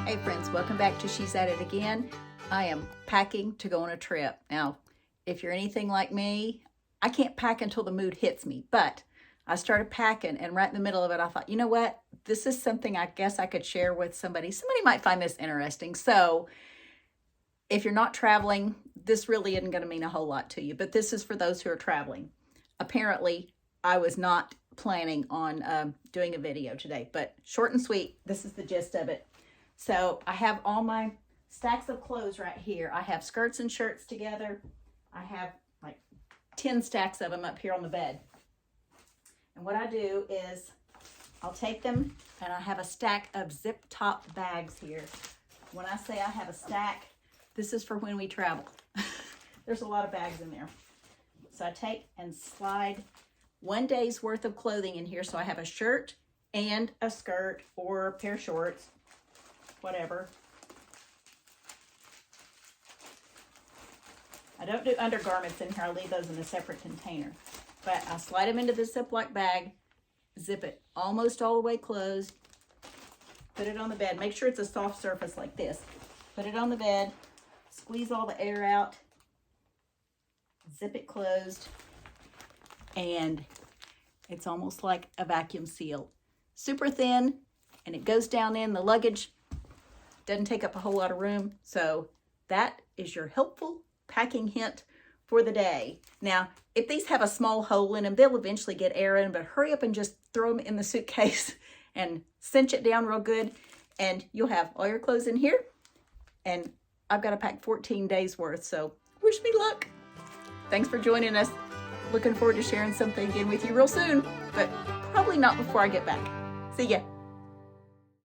Hey friends, welcome back to She's At It Again. I am packing to go on a trip. Now, if you're anything like me, I can't pack until the mood hits me, but I started packing and right in the middle of it, I thought, you know what? This is something I guess I could share with somebody. Somebody might find this interesting. So if you're not traveling, this really isn't going to mean a whole lot to you, but this is for those who are traveling. Apparently, I was not planning on doing a video today, but short and sweet, this is the gist of it. So I have all my stacks of clothes right here. I have skirts and shirts together. I have like 10 stacks of them up here on the bed. And what I do is I'll take them and I have a stack of zip top bags here. When I say I have a stack, this is for when we travel. There's a lot of bags in there. So I take and slide 1 day's worth of clothing in here. So I have a shirt and a skirt or a pair of shorts, whatever. I don't do undergarments in here. I leave those in a separate container. But I slide them into the Ziploc bag, zip it almost all the way closed, put it on the bed. Make sure it's a soft surface like this. Put it on the bed, squeeze all the air out, zip it closed, and it's almost like a vacuum seal. Super thin, and it goes down in the luggage. Doesn't take up a whole lot of room. So that is your helpful packing hint for the day. Now, if these have a small hole in them, they'll eventually get air in, but hurry up and just throw them in the suitcase and cinch it down real good, and you'll have all your clothes in here. And I've got to pack 14 days worth, so wish me luck. Thanks for joining us. Looking forward to sharing something again with you real soon, but probably not before I get back. See ya.